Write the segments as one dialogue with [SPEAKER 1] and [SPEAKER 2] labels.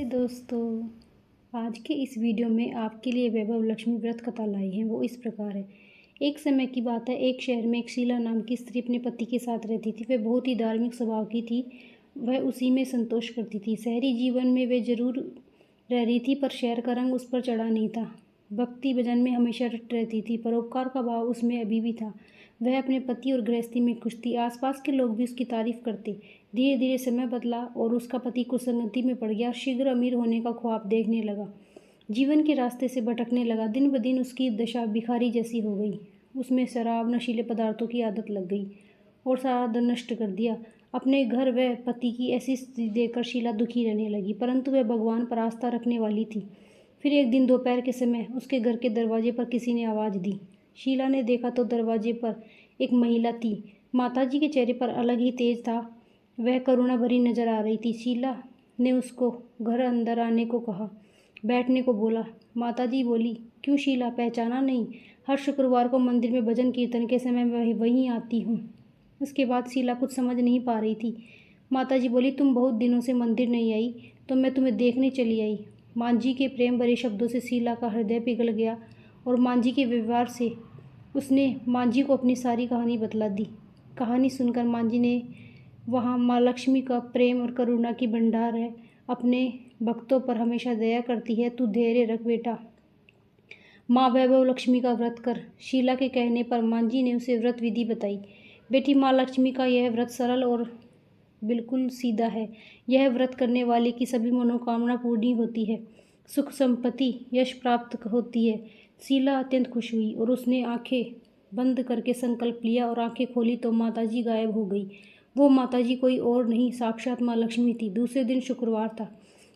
[SPEAKER 1] दोस्तों, आज के इस वीडियो में आपके लिए वैभव लक्ष्मी व्रत कथा लाई है। वो इस प्रकार है। एक समय की बात है, एक शहर में एक शीला नाम की स्त्री अपने पति के साथ रहती थी। वह बहुत ही धार्मिक स्वभाव की थी। वह उसी में संतोष करती थी। शहरी जीवन में वे जरूर रह रही थी, पर शहर का रंग उस पर चढ़ा नहीं था। भक्ति भजन में हमेशा रट रहती थी। परोपकार का भाव उसमें अभी भी था। वह अपने पति और गृहस्थी में खुश थी। आसपास के लोग भी उसकी तारीफ करते। धीरे धीरे समय बदला और उसका पति कुसंगति में पड़ गया और शीघ्र अमीर होने का ख्वाब देखने लगा। जीवन के रास्ते से भटकने लगा। दिन ब दिन उसकी दशा भिखारी जैसी हो गई। उसमें शराब नशीले पदार्थों की आदत लग गई और सारा धन नष्ट कर दिया। अपने घर व पति की ऐसी स्थिति देखकर शीला दुखी रहने लगी, परंतु वह भगवान पर आस्था रखने वाली थी। फिर एक दिन दोपहर के समय उसके घर के दरवाजे पर किसी ने आवाज़ दी। शीला ने देखा तो दरवाजे पर एक महिला थी। माताजी के चेहरे पर अलग ही तेज था। वह करुणा भरी नजर आ रही थी। शीला ने उसको घर अंदर आने को कहा, बैठने को बोला। माताजी बोली, क्यों शीला, पहचाना नहीं? हर शुक्रवार को मंदिर में भजन कीर्तन के समय मैं वहीं आती हूँ। उसके बाद शीला कुछ समझ नहीं पा रही थी। माताजी बोली, तुम बहुत दिनों से मंदिर नहीं आई, तो मैं तुम्हें देखने चली आई। मांझी के प्रेम भरे शब्दों से शीला का हृदय पिघल गया और मांझी के व्यवहार से उसने मांझी को अपनी सारी कहानी बतला दी। कहानी सुनकर मांझी ने, वहाँ माँ लक्ष्मी का प्रेम और करुणा की भंडार है, अपने भक्तों पर हमेशा दया करती है, तू धैर्य रख बेटा। माँ वैभव लक्ष्मी का व्रत कर। शीला के कहने पर मांझी ने उसे व्रत विधि बताई। बेटी, माँ लक्ष्मी का यह व्रत सरल और बिल्कुल सीधा है। यह व्रत करने वाले की सभी मनोकामना पूरी होती है। सुख संपत्ति यश प्राप्त होती है। शीला अत्यंत खुश हुई और उसने आंखें बंद करके संकल्प लिया और आंखें खोली तो माताजी गायब हो गई। वो माताजी कोई और नहीं, साक्षात माँ लक्ष्मी थी। दूसरे दिन शुक्रवार था।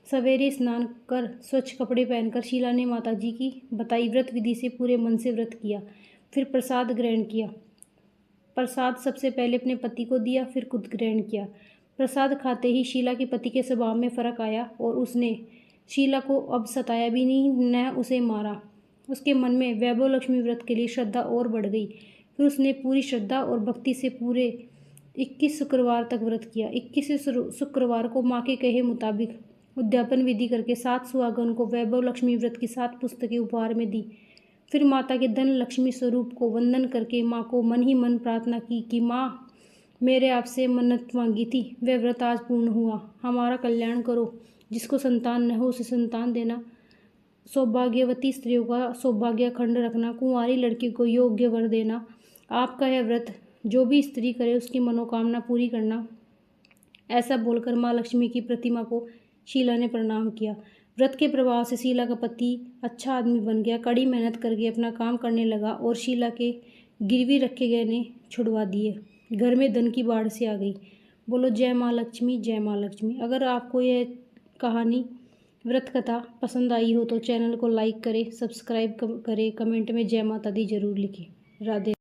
[SPEAKER 1] सवेरे स्नान कर स्वच्छ कपड़े पहनकर शीला ने माताजी की बताई व्रत विधि से पूरे मन से व्रत किया। फिर प्रसाद ग्रहण किया। प्रसाद सबसे पहले अपने पति को दिया, फिर खुद ग्रहण किया। प्रसाद खाते ही शीला के पति के स्वभाव में फर्क आया और उसने शीला को अब सताया भी नहीं, न उसे मारा। उसके मन में वैभव लक्ष्मी व्रत के लिए श्रद्धा और बढ़ गई। फिर उसने पूरी श्रद्धा और भक्ति से पूरे 21 शुक्रवार तक व्रत किया। 21 शुक्रवार को माँ के कहे मुताबिक उद्यापन विधि करके 7 सुहागन को वैभव लक्ष्मी व्रत की 7 पुस्तकें उपहार में दी। फिर माता के धन लक्ष्मी स्वरूप को वंदन करके माँ को मन ही मन प्रार्थना की कि माँ, मेरे आपसे मन्नत मांगी थी, वह व्रत आज पूर्ण हुआ। हमारा कल्याण करो। जिसको संतान न हो उसे संतान देना। सौभाग्यवती स्त्रियों का सौभाग्य अखंड रखना। कुंवारी लड़की को योग्य वर देना। आपका यह व्रत जो भी स्त्री करे उसकी मनोकामना पूरी करना। ऐसा बोलकर माँ लक्ष्मी की प्रतिमा को शीला ने प्रणाम किया। व्रत के प्रभाव से शीला का पति अच्छा आदमी बन गया। कड़ी मेहनत करके अपना काम करने लगा और शीला के गिरवी रखे गहने छुड़वा दिए। घर में धन की बाढ़ से आ गई। बोलो जय माँ लक्ष्मी, जय माँ लक्ष्मी। अगर आपको यह कहानी व्रत कथा पसंद आई हो तो चैनल को लाइक करें, सब्सक्राइब करें, कमेंट में जय माता दी जरूर लिखें। राधे।